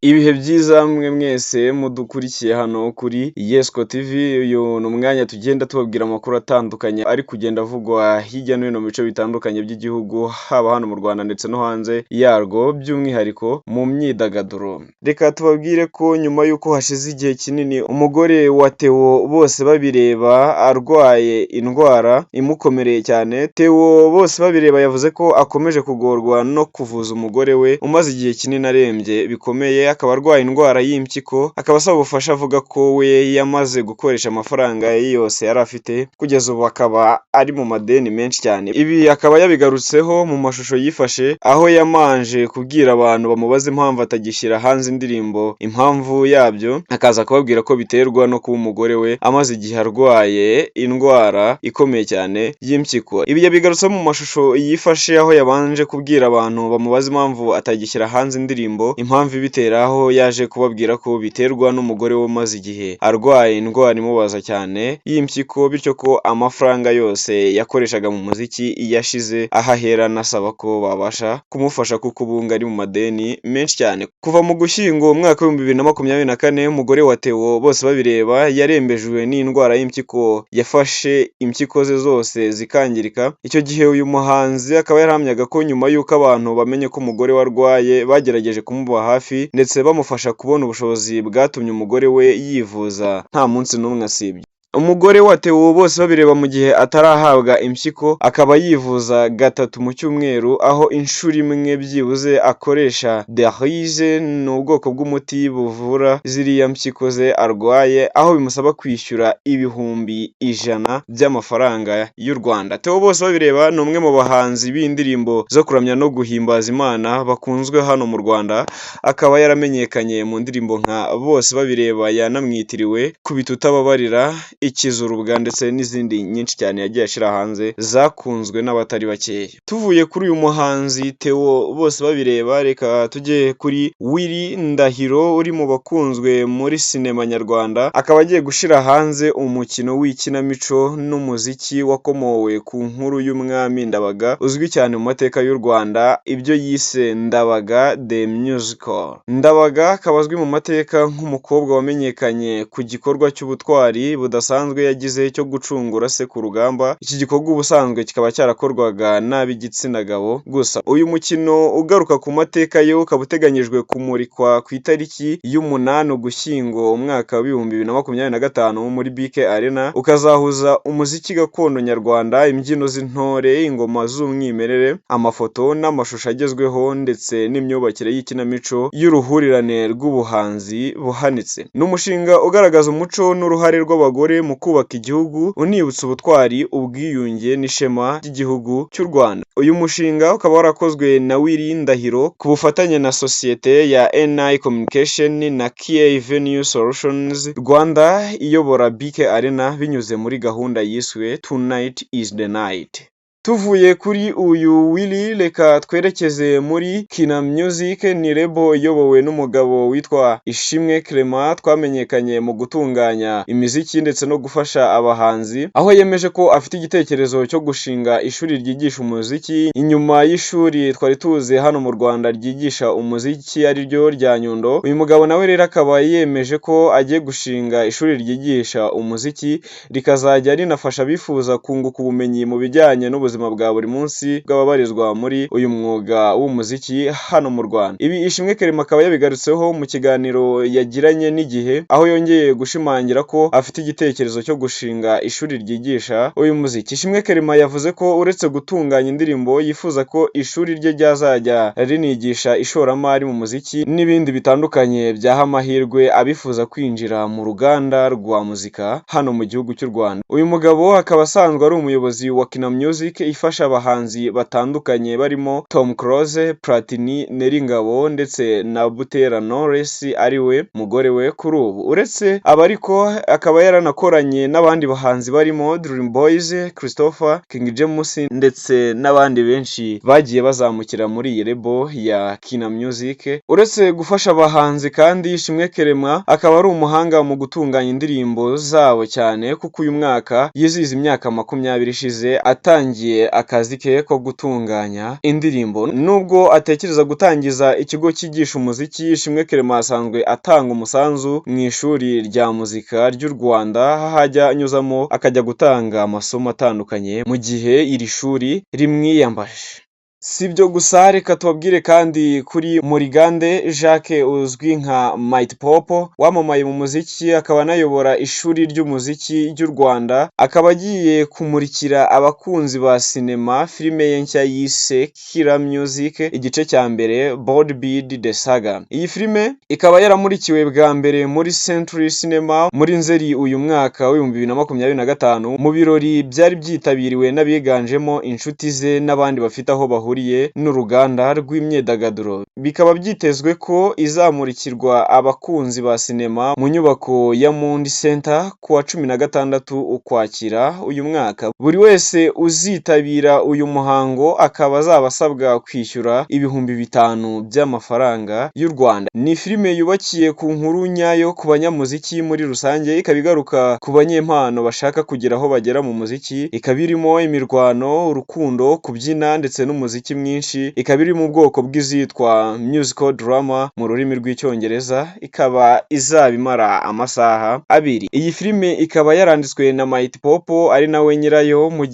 Ibihe byiza mwe mwese mudukurikiye hano kuri Yesco TV, uyu ni umwanya tugenda tubabwira amakuru atandukanye ari kugenda avugwa hirya no hino mu bice bitandukanye by'igihugu, haba hano mu Rwanda ndetse no hanze yarwo, by'umwihariko mu myidagaduro. Reka tubabwire ko nyuma y'uko hashize igihe kinini umugore wa Theo Bosebabireba arwaye indwara imukomereye cyane, Theo Bosebabireba yavuze ko akomeje kugorwa no kuvuza umugore we umaze igihe kinini arembye bikomeye, akaba arwaye indwara y'impyiko, akaba asaba ubufasha avuga ko we yamaze gukoresha amafaranga ye yose yari afite, kugeza ubu akaba ari mu madeni menshi cyane. Ibi akaba yabigarutseho mu mashusho yifashe, aho yamanje kubwira abantu bamubaza impamvu atagishyira hanze indirimbo, impamvu yabyo akaza kubabwira ko biterwa no kuba umugore we amaze igihe arwaye indwara ikomeye cyane y'impyiko. Ibi yabigarutseho mu mashusho yifashe, aho yabanje kubwira abantu bamubaza impamvu atagishyira hanze indirimbo, impamvu ibitera, aho yaje kubabwira ko biterwa n'umugore we umaze igihe arwaye indwara imubaza cyane y'impyiko, bityo ko amafaranga yose yakoreshaga mu muziki yashize, aho ahera anasaba ko babasha kumufasha kuko ubu ari mu madeni menshi cyane. Kuva mu Gushyingo umwaka w'ibihumbi 2024 umugore wa Theo Bosebabireba yarembejwe n'indwara y'impyiko yafashe impyiko ze zose zikangirika. Icyo gihe uyu muhanzi akaba yarahamyaga ko nyuma y'uko abantu bamenye ko umugore we arwaye bagerageje kumuba hafi ndetse bamufasha kubona ubushobozi bwatumye umugore we yivuza nta munsi n'umwe asibye. Umugore wa Theo Bosebabireba mu gihe atarahabwa impyiko akaba yivuza gatatu mu cyumweru, aho inshuro imwe byibuze akoresha Derize, ni ubwoko bw'umuti buvura ziriya mpyiko ze arwaye, aho bimusaba kwishyura ibihumbi 100 by'amafaranga y'u Rwanda. Theo Bosebabireba ni umwe mu bahanzi b'indirimbo zo kuramya no guhimbaza Imana bakunzwe hano mu Rwanda, akaba yaramenyekanye mu ndirimbo nka Bosebabireba yanamwitiriwe, Kubita utababarira, Ikizurubwa ndetse n'izindi nyinshi cyane yagiye ashyira hanze zakunzwe n'abatari bakeya. Tuvuye kuri uyu muhanzi Theo Bosebabireba, reka tujye kuri Willy Ndahiro uri mu bakunzwe muri sinema nyarwanda, akaba agiye gushyira hanze umukino w'ikinamico n'umuziki wakomowe ku nkuru y'umwami Ndabaga uzwi cyane mu mateka y'u Rwanda, ibyo yise Ndabaga the Musical. Ndabaga akaba azwi mu mateka nk'umukobwa wamenyekanye ku gikorwa cy'ubutwari budasanzwe yagize cyo gucungura se ku rugamba. Iki gikorwa ubusanzwe kikaba cyarakorwaga n'ab'igitsina gabo gusa. Uyu mukino ugaruka ku mateka ye ukaba uteganyijwe kumurikwa ku itariki y'umunani Ugushyingo umwaka w'ibihumbi 2025 muri BK Arena, ukazahuza umuziki gakondo nyarwanda, imbyino z'intore, ingoma z'umwimerere, amafoto n'amashusho agezweho ndetse n'imyubakire y'ikinamico y'uruhurirane rw'ubuhanzi buhanitse. Ni umushinga ugaragaza umuco n'uruhare rw'abagore mu kubaka igihugu, unibutsa ubutwari, ubwiyunge n'ishema ry'igihugu cy'u Rwanda. Uyu mushinga ukaba warakozwe na Willy Ndahiro ku bufatanye na sosiyete ya NI Communication na KA Venue Solutions Rwanda iyobora BK Arena binyuze muri gahunda yiswe Tonight is the Night. Tuvuye kuri uyu Willy, reka twerekeze muri Kina Music, ni lebo iyobowe n'umugabo witwa Ishimwe Clement, twamenyekanye mu gutunganya imiziki ndetse no gufasha abahanzi, aho yemeje ko afite igitekerezo cyo gushinga ishuri ryigisha umuziki inyuma y'ishuri twari tuzi hano mu Rwanda ryigisha umuziki ari ryo rya Nyundo. Uyu mugabo nawe rero akaba yemeje ko agiye gushinga ishuri ryigisha umuziki rikazajya rinafasha abifuza kunguka ubumenyi mu bijyanye n'ubuzima bwa buri munsi bw'ababarizwa muri uyu mwuga w'umuziki hano mu Rwanda. Ibi Ishimwe Clement akaba yabigarutseho mu kiganiro yagiranye n'Igihe, aho yongeye gushimangira ko afite igitekerezo cyo gushinga ishuri ryigisha uyu muziki. Ishimwe Clement yavuze ko uretse gutunganya indirimbo, yifuza ko ishuri rye ryazajya rinigisha ishoramari mu muziki n'ibindi bitandukanye byaha amahirwe abifuza kwinjira mu ruganda rwa muzika hano mu gihugu cy'u Rwanda. Uyu mugabo akaba asanzwe ari umuyobozi wa Kina Music ifasha abahanzi batandukanye barimo Tom Close, Platini, Neringabo ndetse na Butera Knowless ariwe mugore we kuri ubu. Uretse aba ariko akaba yaranakoranye n'abandi bahanzi barimo Dream Boys, Christopher, King James ndetse n'abandi benshi bagiye bazamukira muri iyi lebo ya Kina Music. Uretse gufasha abahanzi kandi, Ishimwe Clement akaba ari umuhanga mu gutunganya indirimbo zabo cyane, kuko uyu mwaka yizihiza imyaka 20 ishize atangiye yatangiye akazi ke ko gutunganya indirimbo. Nubwo atekereza gutangiza ikigo cyigisha umuziki, Ishimwe Clement asanzwe atanga umusanzu mu ishuri rya muzika ry'u Rwanda, aho ajya anyuzamo akajya gutanga amasomo atandukanye mu gihe iri shuri rimwiyambaje. Si ibyo gusa, reka tubabwire kandi kuri Murigande Jacques uzwi nka Mighty Popo, wamamaye mu muziki akaba anayobora ishuri ry'umuziki ry'u Rwanda, akaba agiye kumurikira abakunzi ba sinema filime ye nshya yise Killer Music igice cya mbere Bold Beat The Saga. Iyi filime ikaba yaramurikiwe bwa mbere muri Century Cinema muri Nzeri uyu mwaka w'ibihumbi 2025 mu birori byari byitabiriwe n'abiganjemo inshuti ze n'abandi bafite aho bahuriye n'uruganda rw'imyidagaduro. Bikaba byitezwe ko izamurikirwa abakunzi ba sinema mu nyubako ya Mundi Center ku wa 16 Ukwakira uyu mwaka. Buri wese uzitabira uyu muhango akaba azaba asabwa kwishyura ibihumbi 5 by'amafaranga y'u Rwanda. Ni filime yubakiye ku nkuru nyayo ku banyamuziki muri rusange, ikaba igaruka ku banyempano bashaka kugira aho bagera mu muziki, ikaba irimo imirwano, urukundo, kubyina ndetse n'umuziki mwinshi, ikaba iri mu bwoko bw'izitwa musical drama mu rurimi rw'icyongereza, ikaba izaba imara amasaha 2. Iyi filime ikaba yaranditswe na Mighty Popo ari nawe nyirayo, mu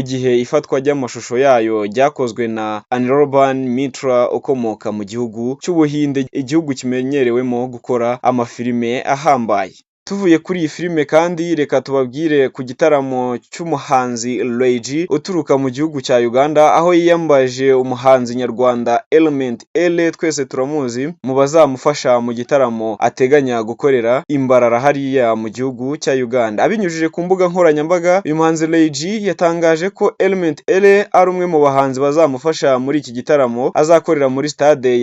gihe ifatwa ry'amashusho yayo ryakozwe na Anirban Mitra ukomoka mu gihugu cy'Ubuhinde, igihugu kimenyerewemo gukora amafilime ahambaye. Tuvuye kuri iyi filime kandi reka tubabwire ku gitaramo cy'umuhanzi Ray G uturuka mu gihugu cya Uganda, aho yiyambaje umuhanzi nyarwanda Element L, twese turamuzi, mu bazamufasha mu gitaramo ateganya gukorera Imbarara hariya mu gihugu cya Uganda. Abinyujije ku mbuga nkoranyambaga, uyu muhanzi Ray G yatangaje ko Element L ari umwe mu bahanzi bazamufasha muri iki gitaramo azakorera muri stade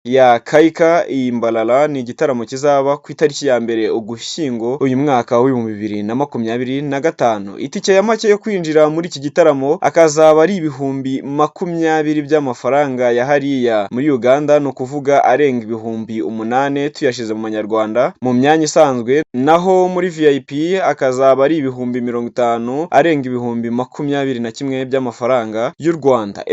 ya Kaika Imbarara. Ni igitaramo kizaba ku itariki ya 1 Ugushyingo uyu mwaka w'ibihumbi 2025. Itike ya make yo kwinjira muri iki gitaramo akazaba ari ibihumbi 20 by'amafaranga ya hariya muri Uganda, no kuvuga arenga ibihumbi 8 tuyashize mu manyarwanda mu myanya isanzwe, naho muri VIP akazaba ari ibihumbi 50 arenga ibihumbi 21 by'amafaranga y'u Rwanda.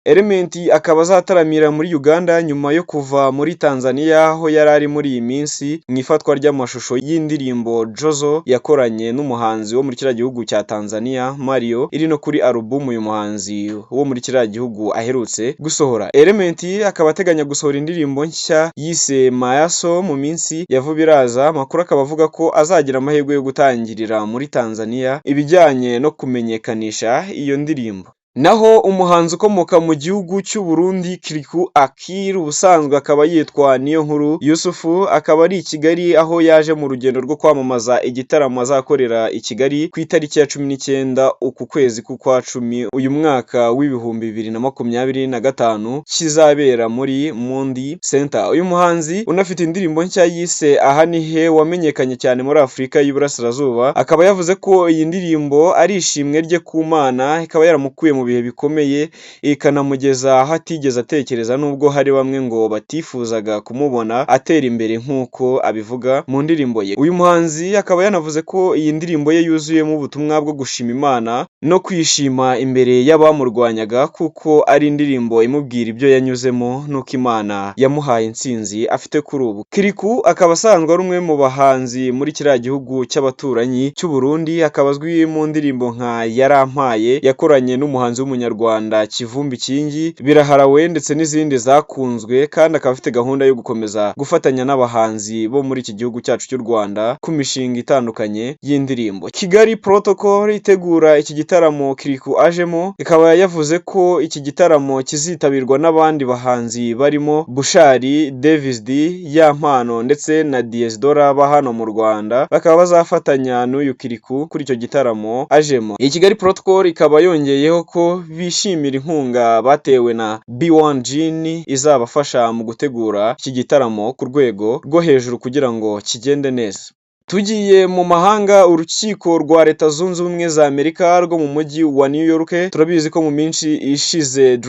Element akaba azataramira muri Uganda nyuma yo kuva muri Tanzania, aho yari ari muri iyi minsi mu ifatwa ry'amashusho y'indirimbo Jozo yakoranye n'umuhanzi wo muri kiriya gihugu cya Tanzania Mario, iri no kuri album uyu muhanzi wo muri kiriya gihugu aherutse gusohora. Element akaba ateganya gusohora indirimbo nshya yise Mayaso mu minsi ya vuba iraza. Amakuru akaba avuga ko azagira amahirwe yo gutangirira muri Tanzania ibijyanye no kumenyekanisha iyo ndirimbo. Naho umuhanzi ukomoka mu gihugu cy'u Burundi Kiriku Akir, ubusanzwe akaba yitwa Niyonkuru Yusufu, akaba ari i Kigali aho yaje mu rugendo rwo kwamamaza igitaramo azakorera i Kigali ku itariki ya 19 uku kwezi k'ukwa 10 uyu mwaka w'ibihumbi 2025 kizabera muri Mundi Center. Uyu muhanzi unafite indirimbo nshya yise Aha ni he wamenyekanye cyane muri Afurika y'Iburasirazuba, akaba yavuze ko iyi ndirimbo ari ishimwe rye ku Mana, ikaba yaramukuye mu bihe bikomeye ikanamugeza aho atigeze atekereza, nubwo hari bamwe ngo batifuzaga kumubona atera imbere nk'uko abivuga mu ndirimbo ye. Uyu muhanzi akaba yanavuze ko iyi ndirimbo ye yuzuyemo ubutumwa bwo gushima Imana no kwishima imbere y'abamurwanyaga, kuko ari indirimbo imubwira ibyo yanyuzemo nuko Imana yamuhaye intsinzi afite kuri ubu. Kiriku akaba asanzwe ari umwe mu bahanzi muri kiriya gihugu cy'abaturanyi cy'u Burundi, akaba azwi mu ndirimbo nka Yarampaye yakoranye n'umuhanzi w'umunyarwanda Kivumbi Kingi, Biraharawe ndetse n'izindi zakunzwe, kandi akaba afite gahunda yo gukomeza gufatanya n'abahanzi bo muri iki gihugu cyacu cy'u Rwanda ku mishinga itandukanye y'indirimbo. Kigali Protocol itegura iki gitaramo Kiriku ajemo, ikaba yavuze ko iki gitaramo kizitabirwa n'abandi bahanzi barimo Bushari, Davis D, Yampano ndetse na Diezdora ba hano mu Rwanda, bakaba bazafatanya n'uyu Kiriku kuri icyo gitaramo ajemo. Iyi Kigali Protocol ikaba yongeyeho ko bishimira inkunga batewe na B1 Gin izabafasha mu gutegura iki gitaramo ku rwego rwo hejuru kugira ngo kigende neza. Tugiye mu mahanga, urukiko rwa Leta Zunze Ubumwe za Amerika rwo mu mujyi wa New York, turabizi ko mu minsi ishize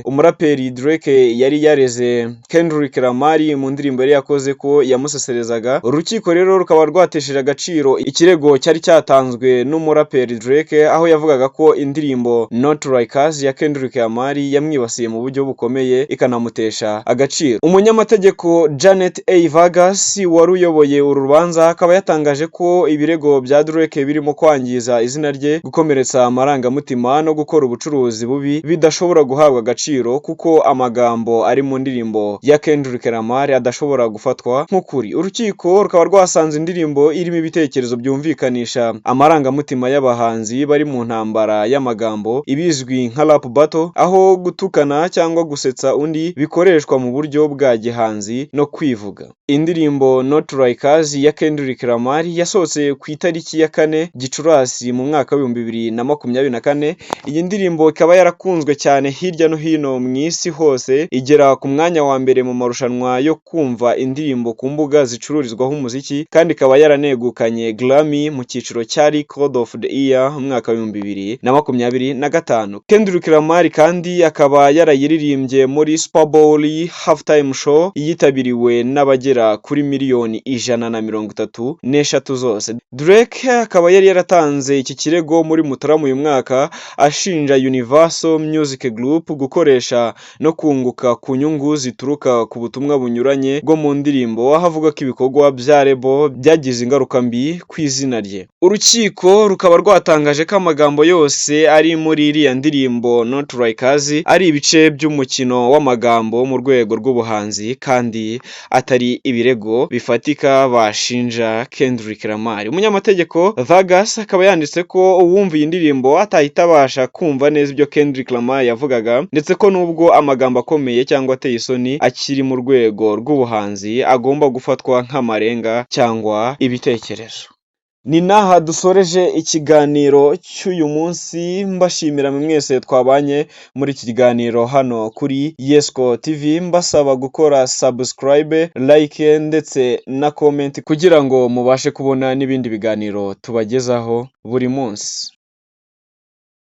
umuraperi Drake yari yareze Kendrick Lamar mu ndirimbo yari yakoze ko yamuseserezaga. Urukiko rero rukaba rwatesheje agaciro ikirego cyari cyatanzwe n'umuraperi Drake, aho yavugaga ko indirimbo Not Like Us ya Kendrick Lamar yamwibasiye mu buryo bukomeye ikanamutesha agaciro. Umunyamategeko Janet A. Vargas wari uyoboye uru rubanza akaba yatangaje ko ibirego bya Drake birimo kwangiza izina rye, gukomeretsa amarangamutima no gukora ubucuruzi bubi bidashobora guhabwa agaciro, kuko amagambo ari mu ndirimbo ya Kendrick Lamar adashobora gufatwa nk'ukuri. Urukiko rukaba rwasanze indirimbo irimo ibitekerezo byumvikanisha amarangamutima y'abahanzi bari mu ntambara y'amagambo, ibizwi nka rap battle, aho gutukana cyangwa gusetsa undi bikoreshwa mu buryo bwa gihanzi no kwivuga. Indirimbo Not Like Us ya Kendrick Lamar yasohotse ku itariki ya 4 Gicurasi mu mwaka wa 2024. Iyi ndirimbo ikaba yarakunzwe cyane hirya no hino mu isi hose, igera ku mwanya wa mbere mu marushanwa yo kumva indirimbo ku mbuga zicururizwaho umuziki, kandi ikaba yaranegukanye Grammy mu cyiciro cya Record of the Year mu mwaka wa 2025. Kendrick Lamar kandi akaba yarayiririmbye muri Super Bowl halftime show yitabiriwe n'abagera kuri miliyoni 133 zose. Drake akaba yari yaratanze iki kirego muri Mutarama uyu mwaka, ashinja Universal Music Group gukoresha no kunguka ku nyungu zituruka ku butumwa bunyuranye bwo mu ndirimbo, aho avuga ko ibikorwa bya Rebo byagize ingaruka mbi ku izina rye. Urukiko rukaba rwatangaje ko amagambo yose ari muri iriya ndirimbo Not Like Us ari ibice by'umukino w'amagambo mu rwego rw'ubuhanzi, kandi atari ibirego bifatika bashinja Kendrick Lamar. Umunyamategeko Vargas akaba yanditse ko uwumva iyi ndirimbo atahita abasha kumva neza ibyo Kendrick Lamar yavugaga, ndetse ko nubwo amagambo akomeye cyangwa ateye isoni akiri mu rwego rw'ubuhanzi, agomba gufatwa nk'amarenga cyangwa ibitekerezo. Ni naha dusoreje ikiganiro cy'uyu munsi, mbashimira mwese twabanye muri iki kiganiro hano kuri Yesco TV, mbasaba gukora subscribe, like ndetse na comment kugira ngo mubashe kubona n'ibindi biganiro tubagezaho buri munsi.